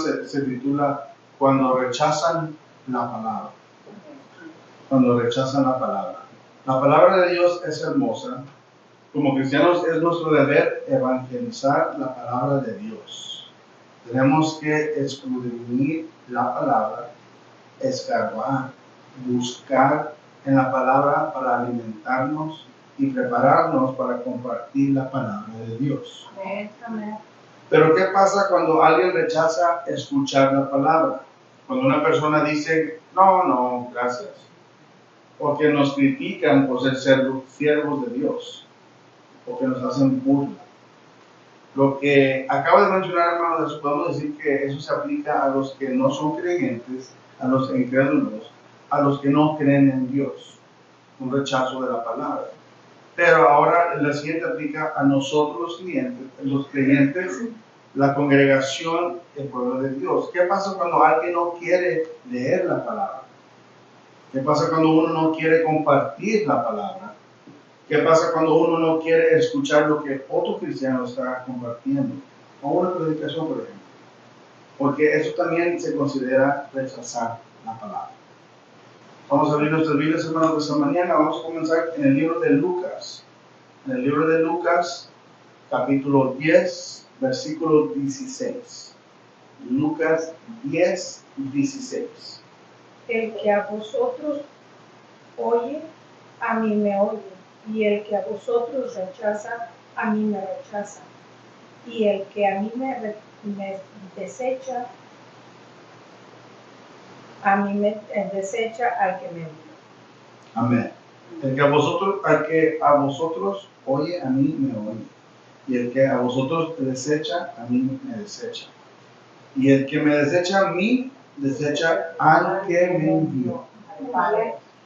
se titula Cuando rechazan la palabra. Cuando rechazan la palabra. La palabra de Dios es hermosa. Como cristianos es nuestro deber evangelizar la palabra de Dios. Tenemos que escudriñar la palabra, escarbar, buscar en la palabra para alimentarnos y prepararnos para compartir la palabra de Dios. Amén. Pero ¿qué pasa cuando alguien rechaza escuchar la palabra? Cuando una persona dice, no, gracias. O que nos critican por ser siervos de Dios. O que nos hacen burla. Lo que acabo de mencionar, hermanos, podemos decir que eso se aplica a los que no son creyentes, a los incrédulos, a los que no creen en Dios. Un rechazo de la palabra. Pero ahora la siguiente aplica a nosotros los creyentes, la congregación, el pueblo de Dios. ¿Qué pasa cuando alguien no quiere leer la palabra? ¿Qué pasa cuando uno no quiere compartir la palabra? ¿Qué pasa cuando uno no quiere escuchar lo que otro cristiano está compartiendo? O una predicación, por ejemplo. Porque eso también se considera rechazar la palabra. Vamos a abrir nuestras Biblias, hermanos, de esta mañana. Vamos a comenzar en el libro de Lucas. En el libro de Lucas, capítulo 10, versículo 16. Lucas 10, 16. El que a vosotros oye, a mí me oye. Y el que a vosotros rechaza, a mí me rechaza. Y el que a mí me desecha, a mí me desecha al que me envió. Amén. El que a vosotros oye, a mí me oye. Y el que a vosotros desecha, a mí me desecha. Y el que me desecha a mí, desecha al que me envió.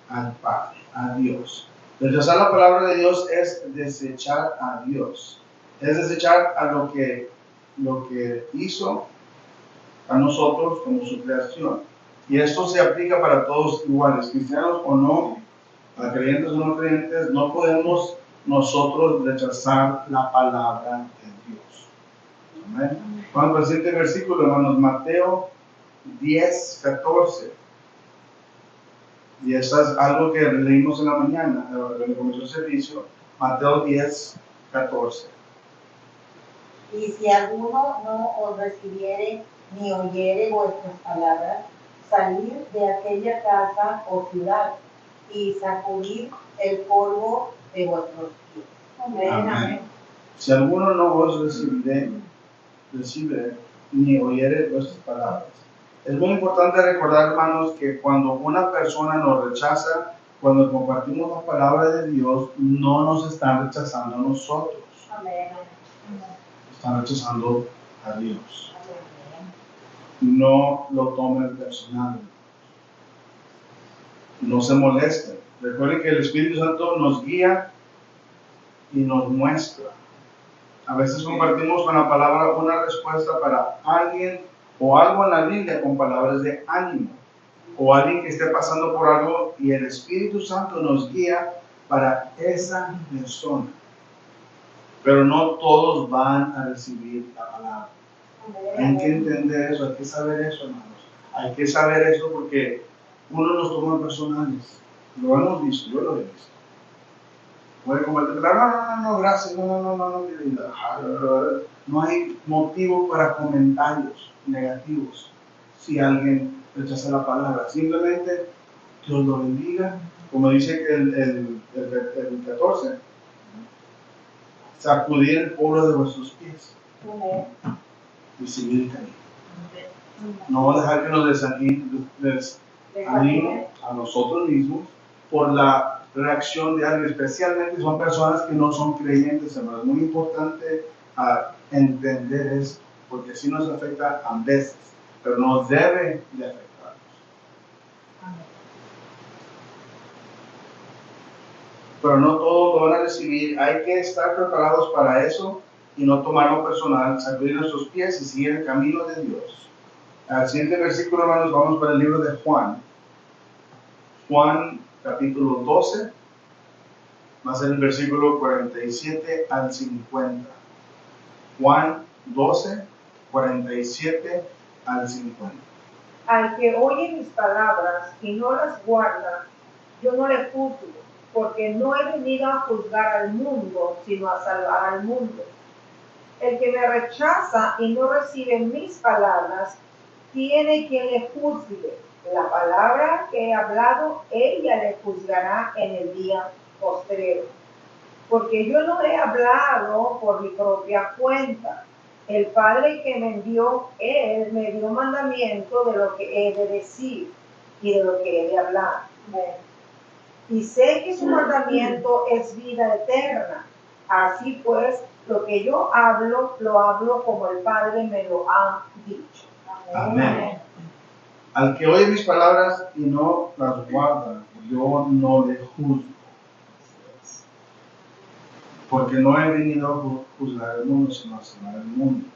Al Padre, a Dios. Rechazar la palabra de Dios es desechar a Dios. Es desechar a lo que hizo a nosotros como su creación. Y esto se aplica para todos iguales, cristianos o no, a creyentes o no creyentes. No podemos nosotros rechazar la palabra de Dios. Amén. Vamos al siguiente versículo, hermanos, Mateo 10, 14. Y eso es algo que leímos en la mañana, cuando comenzó el servicio, Mateo 10, 14. Y si alguno no os recibiere ni oyere vuestras palabras, salid de aquella casa o ciudad y sacudid el polvo de vuestros pies. Amén. Si alguno no os recibe ni oyere vuestras palabras. Es muy importante recordar, hermanos, que cuando una persona nos rechaza, cuando compartimos la palabra de Dios, no nos están rechazando a nosotros. Amén. Están rechazando a Dios. No lo tomen personal. No se molesten. Recuerden que el Espíritu Santo nos guía y nos muestra. A veces compartimos con la palabra una respuesta para alguien o algo en la Biblia con palabras de ánimo. O alguien que esté pasando por algo y el Espíritu Santo nos guía para esa persona. Pero no todos van a recibir la palabra. Hay que entender eso, hay que saber eso, hermanos. Hay que saber eso porque uno los toma personales. Lo hemos visto, yo lo he visto. Puede compartir, no, gracias, no, querida. No hay motivo para comentarios negativos si alguien rechaza la palabra. Simplemente Dios lo bendiga, como dice el 14, sacudir el polvo de vuestros pies y seguir el camino. No dejar que nos desanime a nosotros mismos por la reacción de alguien, especialmente son personas que no son creyentes, hermano. Es muy importante entender eso, porque sí nos afecta a veces, pero no debe de afectarnos. Pero no todos lo van a recibir. Hay que estar preparados para eso y no tomarlo personal, sacudir nuestros pies y seguir el camino de Dios. Al siguiente versículo, hermanos, vamos para el libro de Juan. Juan capítulo 12, va a ser el versículo 47 al 50. Juan 12, 47 al 50. Al que oye mis palabras y no las guarda, yo no le juzgo, porque no he venido a juzgar al mundo, sino a salvar al mundo. El que me rechaza y no recibe mis palabras, tiene quien le juzgue. La palabra que he hablado, ella le juzgará en el día postrero. Porque yo no he hablado por mi propia cuenta. El Padre que me envió, Él me dio mandamiento de lo que he de decir y de lo que he de hablar. Y sé que su mandamiento es vida eterna. Así pues, lo que yo hablo, lo hablo como el Padre me lo ha dicho. Amén. Al que oye mis palabras y no las guarda, yo no le juzgo. Porque no he venido a juzgar el mundo, sino a salvar el mundo.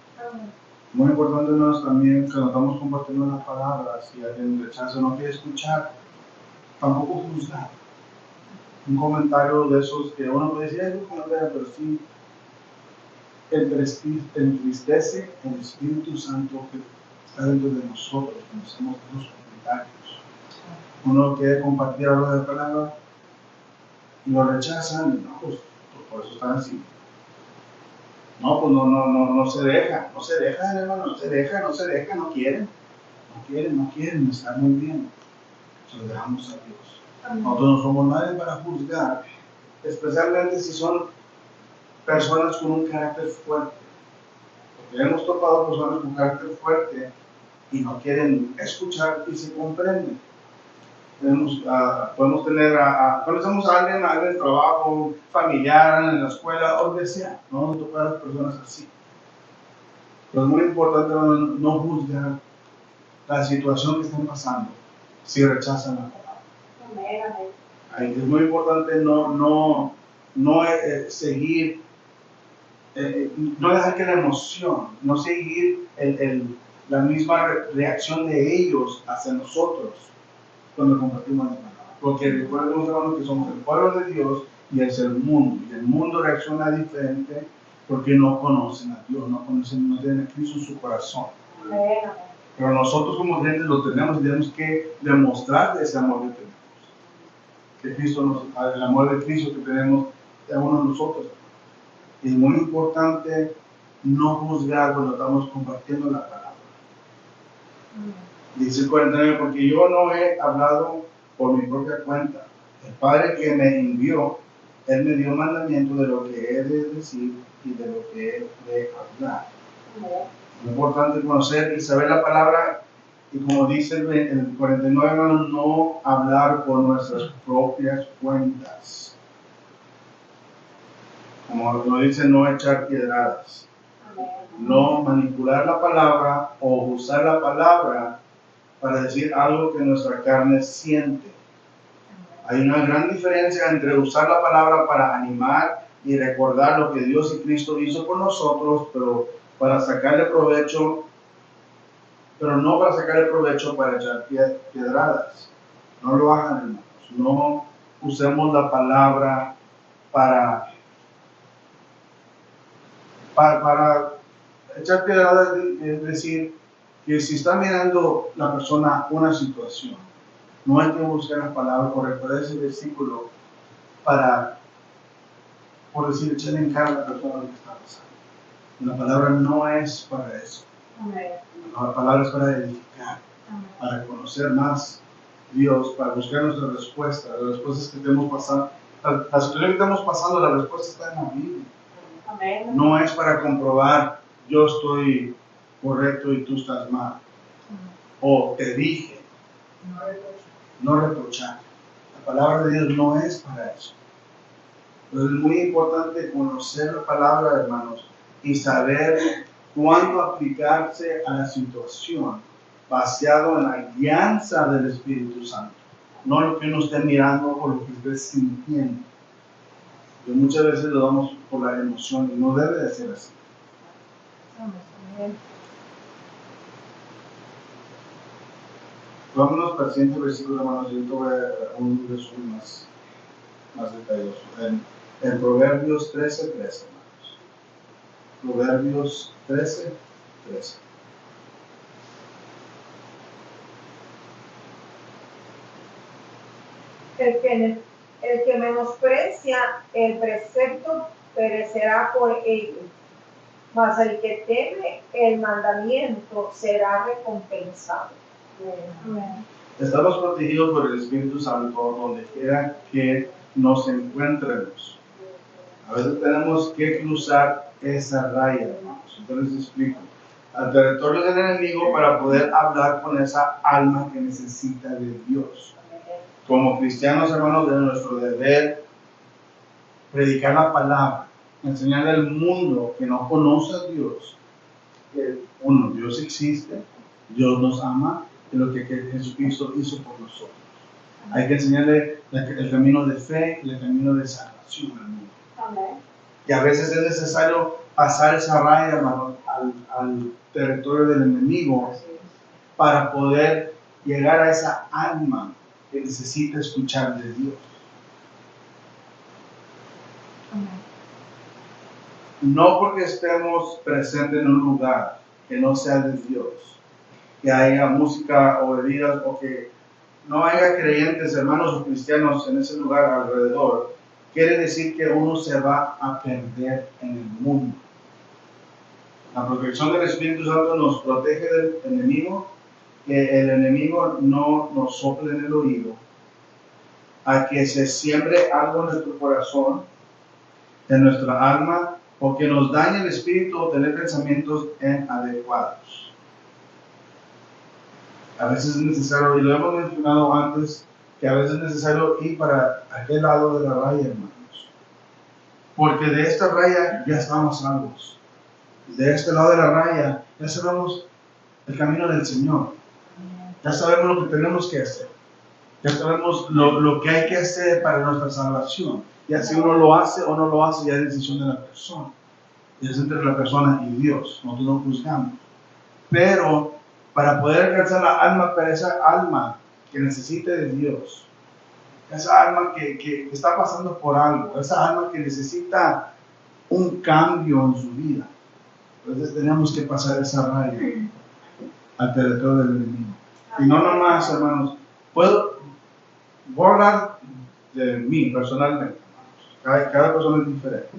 Muy importante también que nos estamos compartiendo las palabras, si alguien rechaza o no quiere escuchar, tampoco juzgar. Un comentario de esos que uno puede decir, es un comentario, pero sí entristece el Espíritu Santo que está dentro de nosotros cuando hacemos esos comentarios. Uno quiere compartir algo de palabra y lo rechazan, y no, pues por eso están así. No, pues no se deja, hermano, no se deja, no quieren, está muy bien. Se lo dejamos a Dios. Nosotros no somos nadie para juzgar, especialmente si son personas con un carácter fuerte. Porque hemos topado personas con carácter fuerte y no quieren escuchar y se comprenden. Podemos tener, conocemos a alguien en el trabajo, familiar, en la escuela, o donde sea. No vamos a tocar a las personas así. Pero es muy importante no juzgar la situación que están pasando si rechazan la palabra. Es muy importante no seguir, no dejar que la emoción, no seguir la misma reacción de ellos hacia nosotros cuando compartimos la palabra. Porque recuerden, hermanos, que somos el pueblo de Dios y es el mundo. Y el mundo reacciona diferente porque no conocen a Dios, no tienen a Cristo en su corazón. Pero nosotros como creyentes lo tenemos y tenemos que demostrar ese amor que tenemos. Que Cristo el amor de Cristo que tenemos a uno de nosotros. Y es muy importante no juzgar cuando estamos compartiendo la palabra. Dice el 49, porque yo no he hablado por mi propia cuenta. El Padre que me envió, Él me dio mandamiento de lo que he de decir y de lo que he de hablar. Es importante conocer y saber la palabra, y como dice el 49, no hablar por nuestras propias cuentas. Como lo dice, no echar piedradas. No manipular la palabra o usar la palabra para decir algo que nuestra carne siente. Hay una gran diferencia entre usar la palabra para animar y recordar lo que Dios y Cristo hizo por nosotros, pero para sacarle provecho, pero no para sacarle provecho para echar piedradas. No lo hagan, hermanos. No usemos la palabra para echar piedradas, es decir, que si está mirando la persona una situación, no hay que buscar la palabra o recordar ese versículo para, por decir, echarle en cara a la persona lo que está pasando. La palabra no es para eso. La palabra es para edificar, para conocer más Dios, para buscar nuestras respuestas, las respuestas que estamos pasando. La situación que estamos pasando, la respuesta está en la Biblia. No es para comprobar, yo estoy correcto y tú estás mal. O te dije, no reprochar. La palabra de Dios no es para eso. Entonces es muy importante conocer la palabra, hermanos, y saber cuándo aplicarse a la situación, basado en la guianza del Espíritu Santo, no lo que uno esté mirando o lo que esté sintiendo. Que muchas veces lo damos por la emoción y no debe de ser así. Vámonos para el siguiente versículo, hermanos. Yo voy a un resumen más detalloso. En Proverbios 13:13, hermanos. Proverbios 13:13. El que menosprecia el precepto perecerá por ello, mas el que teme el mandamiento será recompensado. Amén. Estamos protegidos por el Espíritu Santo donde quiera que nos encuentremos. A veces tenemos que cruzar esa raya, hermanos. Entonces les explico. Al territorio del enemigo para poder hablar con esa alma que necesita de Dios. Como cristianos, hermanos, de nuestro deber predicar la palabra, enseñarle al mundo que no conoce a Dios, que uno, Dios existe, Dios nos ama, y lo que Jesucristo hizo por nosotros. Hay que enseñarle el camino de fe y el camino de salvación al mundo. Amén. Y a veces es necesario pasar esa raya, hermanos, al territorio del enemigo para poder llegar a esa alma que necesita escuchar de Dios. No porque estemos presentes en un lugar que no sea de Dios, que haya música o bebidas o que no haya creyentes, hermanos o cristianos en ese lugar alrededor, quiere decir que uno se va a perder en el mundo. La protección del Espíritu Santo nos protege del enemigo, que el enemigo no nos sople en el oído, a que se siembre algo en nuestro corazón, en nuestra alma, o que nos dañe el espíritu o tener pensamientos inadecuados. A veces es necesario, y lo hemos mencionado antes, que a veces es necesario ir para aquel lado de la raya, hermanos. Porque de esta raya ya estamos salvos. De este lado de la raya ya sabemos el camino del Señor. Ya sabemos lo que tenemos que hacer. Ya sabemos lo que hay que hacer para nuestra salvación. Ya si uno lo hace o no lo hace, ya es decisión de la persona. Ya es entre la persona y Dios. Nosotros no juzgamos. Pero para poder alcanzar la alma, para esa alma que necesite de Dios, esa alma que está pasando por algo, esa alma que necesita un cambio en su vida, entonces tenemos que pasar esa raya al territorio del enemigo. Y no nomás, hermanos, voy a hablar de mí personalmente, hermanos. Cada persona es diferente.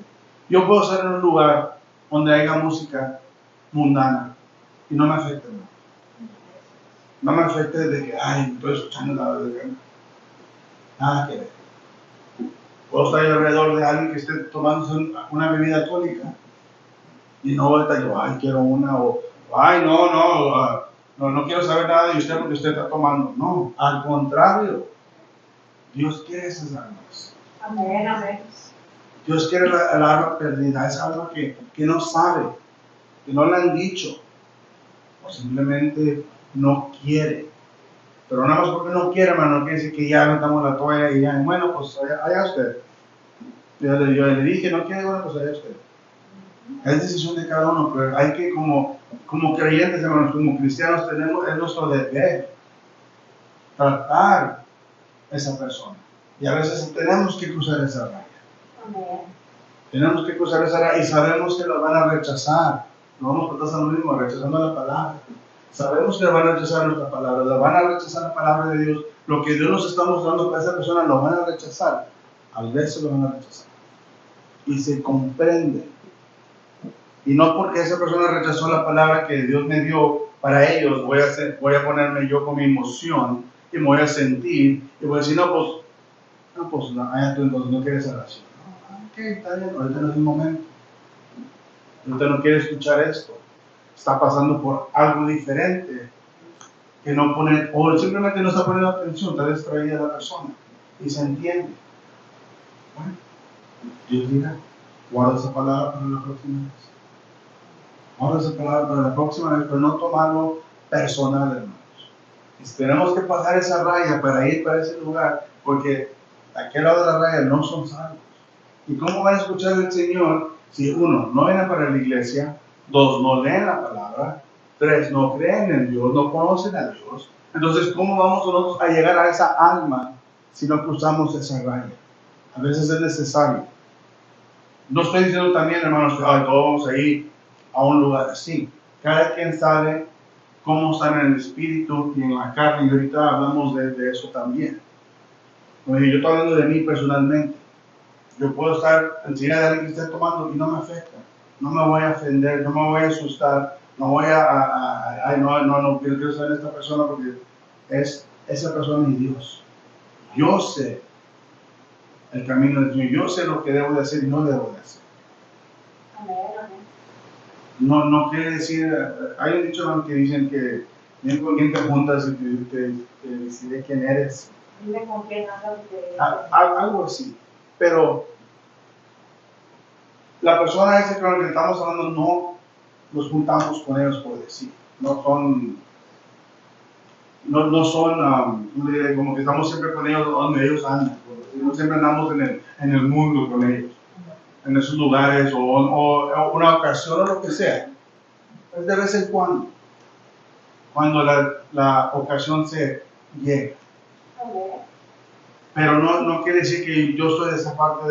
Yo puedo estar en un lugar donde haya música mundana y no me afecta, hermano. No me afecta de que, ay, estoy escuchando la de que nada que ver. Puedo estar alrededor de alguien que esté tomándose una bebida alcohólica y no vuelta yo, ay, quiero una, o ay, no quiero saber nada de usted porque usted está tomando. No, al contrario, Dios quiere esas almas. Amén, amén. Dios quiere el alma perdida, esa alma que no sabe, que no le han dicho, o simplemente no quiere. Pero nada más porque no quiere, hermano, no quiere decir que ya metamos la toalla y ya, bueno, pues allá usted. Yo le dije, no quiere, bueno, pues allá usted. Es decisión de cada uno, pero hay que, como creyentes, hermanos, como cristianos, tenemos, es nuestro deber tratar a esa persona. Y a veces tenemos que cruzar esa raya. Amén. Tenemos que cruzar esa raya y sabemos que la van a rechazar. No vamos a pasar lo mismo, rechazando la palabra. Sabemos que van a rechazar nuestra palabra, la van a rechazar la palabra de Dios. Lo que Dios nos está mostrando para esa persona lo van a rechazar. A veces lo van a rechazar. Y se comprende. Y no porque esa persona rechazó la palabra que Dios me dio para ellos, voy a ponerme yo con mi emoción y me voy a sentir y voy a decir, no, allá tú entonces no quieres salvación. Ok, está bien, ahorita no es el momento. Ahorita no quiere escuchar esto. Está pasando por algo diferente que no pone, o simplemente no está poniendo atención, está distraída la persona y se entiende. Bueno, Dios dirá, guarda esa palabra para la próxima vez. Guarda esa palabra para la próxima vez, pero no tomarlo personal, hermanos. Tenemos que pasar esa raya para ir para ese lugar, porque aquel lado de la raya no son salvos. ¿Y cómo van a escuchar al Señor si uno, no viene para la iglesia, dos, no leen la palabra, tres, no creen en Dios, no conocen a Dios? Entonces, ¿cómo vamos nosotros a llegar a esa alma si no cruzamos esa raya? A veces es necesario. No estoy diciendo también, hermanos, que todos vamos a ir a un lugar así. Cada quien sabe cómo estar en el espíritu y en la carne, y ahorita hablamos de eso también. Como dije, yo estoy hablando de mí personalmente. Yo puedo estar enseguida de alguien que esté tomando y no me afecta. No me voy a ofender, no me voy a asustar, no voy ay, no quiero ser esta persona porque esa persona es Dios. Yo sé el camino de Dios, yo sé lo que debo de hacer y no debo de hacer. No quiere decir, hay un dicho que dicen que bien con quien te juntas y te decide quién eres. Dime con quién andas. Algo así. Pero la persona esa con la que estamos hablando no nos juntamos con ellos por decir. No son, como que estamos siempre con ellos donde ellos andan. No siempre andamos en el mundo con ellos, en esos lugares o una ocasión o lo que sea. Es de vez en cuando la ocasión se llega. Pero no quiere decir que yo estoy de esa parte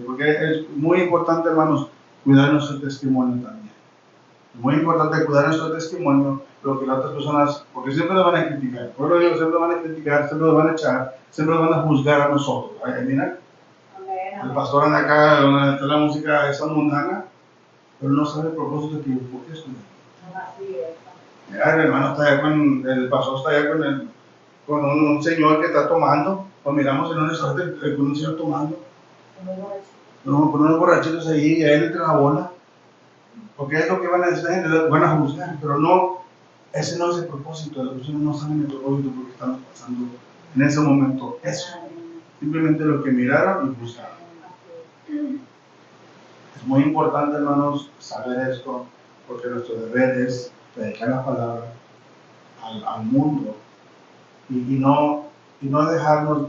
porque es muy importante, hermanos, cuidar nuestro testimonio también. Es muy importante cuidar nuestro testimonio, lo que las otras personas, porque siempre nos van a criticar. Por lo digo, siempre nos van a criticar, siempre nos van a echar, siempre nos van a juzgar a nosotros. Mira, el pastor anda acá, donde está la música esa mundana, pero no sabe el propósito que por qué estoy. Mira, el hermano está allá el pastor está allá con un señor que está tomando, o miramos en un restaurante con un señor tomando, con unos borrachitos ahí, y a él entra la bola, porque es lo que van a decir, van a juzgar, pero no, ese no es el propósito, las personas no saben el propósito porque estamos pasando en ese momento eso, simplemente lo que miraron y juzgaron. Es muy importante, hermanos, saber esto, porque nuestro deber es predicar la palabra al mundo y no dejarnos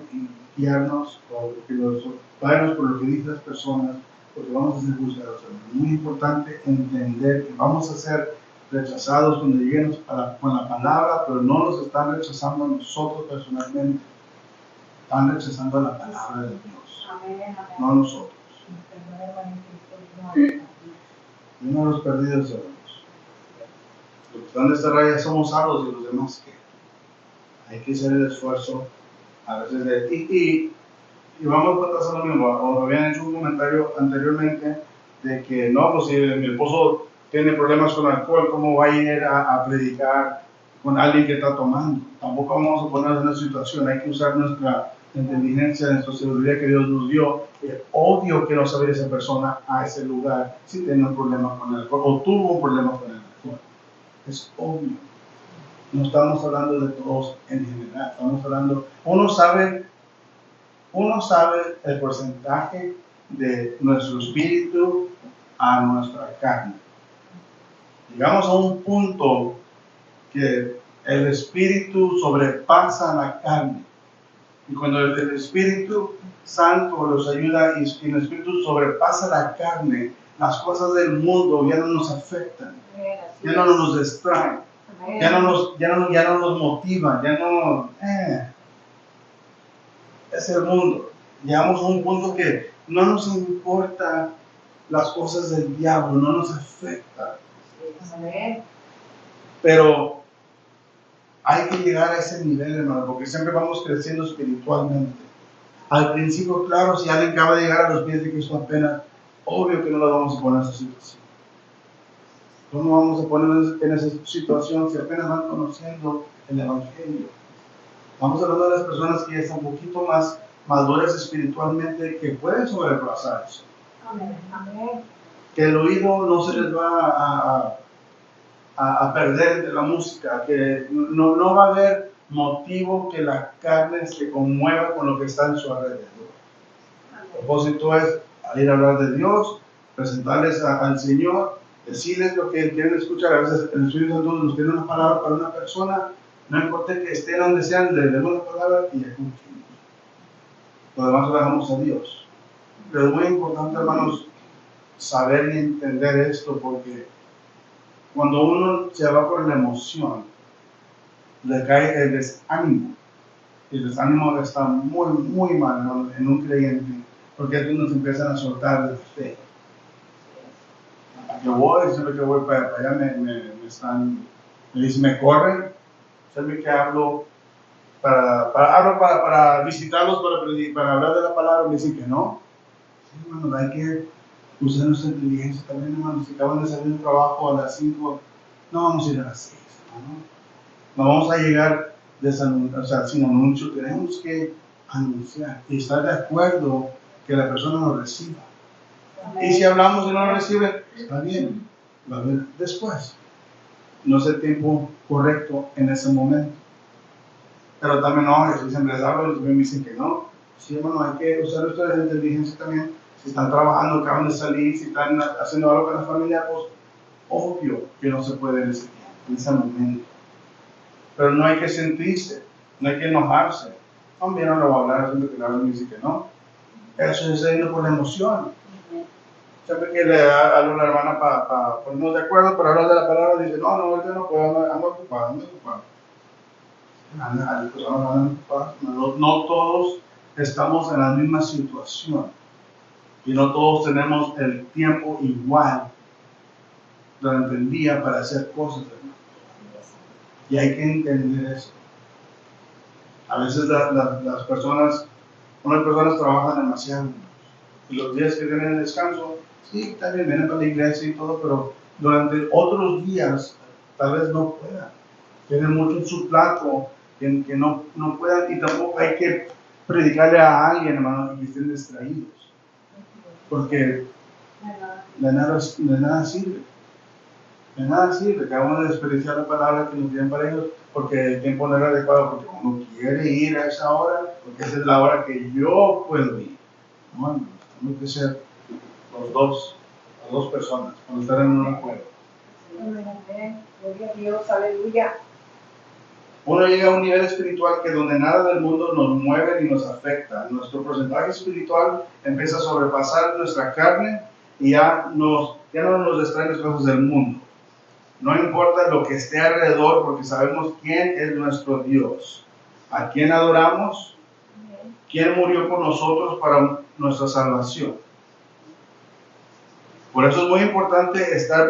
guiarnos por lo que dicen las personas, porque vamos a ser juzgados. Es muy importante entender que vamos a ser rechazados cuando lleguemos con la palabra, pero no nos están rechazando a nosotros personalmente, están rechazando la palabra de Dios, no a nosotros. Uno de los perdidos somos. Los que están de esta raya somos salvos y los demás que hay que hacer el esfuerzo a veces y vamos a pasar lo mismo. O habían hecho un comentario anteriormente de que no, pues si mi esposo tiene problemas con alcohol, ¿cómo va a ir a predicar con alguien que está tomando? Tampoco vamos a ponernos en esa situación. Hay que usar nuestra inteligencia, nuestra sabiduría que Dios nos dio. Es obvio que no sabe esa persona a ese lugar si tiene un problema con el alcohol o tuvo un problema con el alcohol. Es obvio. No estamos hablando de todos en general. Estamos hablando, uno sabe el porcentaje de nuestro espíritu a nuestra carne. Llegamos a un punto que el espíritu sobrepasa la carne. Y cuando el Espíritu Santo nos ayuda y el Espíritu sobrepasa la carne, las cosas del mundo ya no nos afectan, ya no nos distraen, ya no nos motivan, ya no... Es el mundo. Llegamos a un punto que no nos importa las cosas del diablo, no nos afecta. Pero hay que llegar a ese nivel, hermano, porque siempre vamos creciendo espiritualmente. Al principio, claro, si alguien acaba de llegar a los pies de Cristo apenas, obvio que no lo vamos a poner en esa situación. ¿Cómo vamos a poner en esa situación si apenas van conociendo el Evangelio? Estamos hablando de las personas que están un poquito más maduras espiritualmente, que pueden sobrepasar eso. Amén. Que el oído no se les va a perder de la música, que no va a haber motivo que la carne se conmueva con lo que está en su alrededor. El propósito es ir a hablar de Dios, presentarles al Señor, decirles lo que quieren escuchar. A veces el Espíritu Santo nos tiene una palabra para una persona, no importa que estén donde sean, le demos la palabra y escuchen. Lo demás lo dejamos a Dios. Pero es muy importante, hermanos, saber y entender esto, porque cuando uno se va por la emoción, le cae el desánimo. Y el desánimo está muy, muy mal, hermano, en un creyente, porque ellos nos empiezan a soltar de fe. Yo voy, siempre que voy para allá me dicen, me corren, siempre que hablo para visitarlos, para hablar de la palabra, me dicen que no. Sí, hermano, hay que usar nuestra inteligencia también, hermano. Si acaban de salir del trabajo a las 5, no vamos a ir a las 6, hermano. No vamos a llegar sin anuncio. Tenemos que anunciar y estar de acuerdo que la persona nos reciba. Y si hablamos y no lo recibe, está bien, va a ver después. No es el tiempo correcto en ese momento. Pero también no, si siempre les hablo y me dicen que no. Sí, hermano, hay que usar ustedes la inteligencia también. Si están trabajando, acaban de salir, si están haciendo algo con la familia, pues obvio que no se puede en ese momento. Pero no hay que sentirse, no hay que enojarse. También no lo voy a hablar, siempre que le hablo y dice que no. Eso es yendo por la emoción. Siempre que le hablo a la hermana para ponernos de acuerdo, para hablar de la palabra, dice, no, ahorita no puedo, ando ocupado. No todos estamos en la misma situación y no todos tenemos el tiempo igual durante el día para hacer cosas, hermano. Y hay que entender eso. A veces unas personas trabajan demasiado y los días que tienen descanso, sí, también vienen para la iglesia y todo, pero durante otros días tal vez no puedan. Tienen mucho en su plato que no puedan, y tampoco hay que predicarle a alguien, hermano, que estén distraídos. Porque de nada sirve. De nada sirve que hagamos desperdiciar la palabra que nos tienen para ellos, porque el tiempo no era adecuado, porque uno quiere ir a esa hora, porque esa es la hora que yo puedo ir. No, tenemos que ser las dos personas, cuando estar en un acuerdo. Gloria a Dios, aleluya. Uno llega a un nivel espiritual que donde nada del mundo nos mueve ni nos afecta. Nuestro porcentaje espiritual empieza a sobrepasar nuestra carne y ya no nos distraen las cosas del mundo. No importa lo que esté alrededor, porque sabemos quién es nuestro Dios, a quién adoramos, quién murió por nosotros para nuestra salvación. Por eso es muy importante estar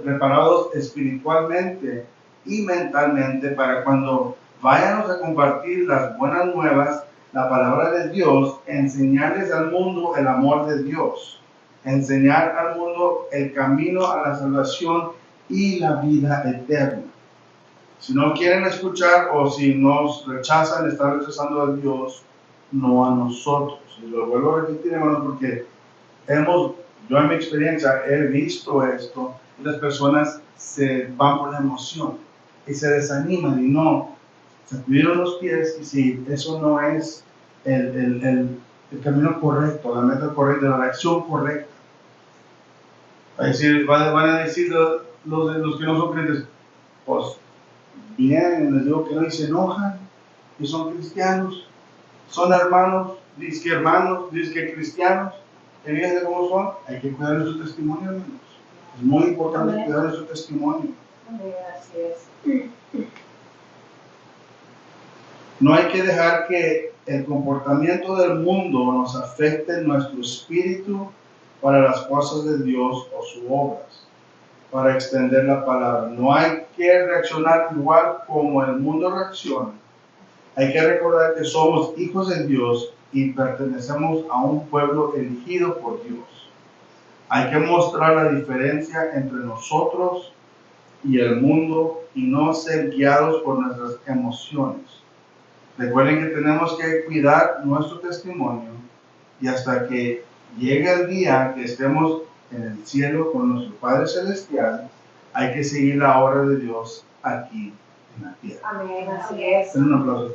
preparados espiritualmente y mentalmente para cuando vayamos a compartir las buenas nuevas, la palabra de Dios, enseñarles al mundo el amor de Dios, enseñar al mundo el camino a la salvación y la vida eterna. Si no quieren escuchar o si nos rechazan, están rechazando a Dios, no a nosotros. Y lo vuelvo a repetir, hermanos, porque yo en mi experiencia he visto esto, y las personas se van por la emoción y se desaniman y no sacudieron los pies, y si eso no es el camino correcto, la meta correcta, la reacción correcta. Van a decir los que no son creyentes, pues bien, les digo que no, y se enojan, y son cristianos, son hermanos, dice que cristianos, que fíjense cómo son, hay que cuidar de su testimonio, hermanos. Es muy importante cuidar de su testimonio. Así es. No hay que dejar que el comportamiento del mundo nos afecte en nuestro espíritu para las cosas de Dios o sus obras, para extender la palabra. No hay que reaccionar igual como el mundo reacciona. Hay que recordar que somos hijos de Dios y pertenecemos a un pueblo elegido por Dios. Hay que mostrar la diferencia entre nosotros y el mundo y no ser guiados por nuestras emociones. Recuerden que tenemos que cuidar nuestro testimonio y hasta que llegue el día que estemos en el cielo con nuestro Padre Celestial, hay que seguir la obra de Dios aquí en la tierra. Amén, así es. Den un aplauso.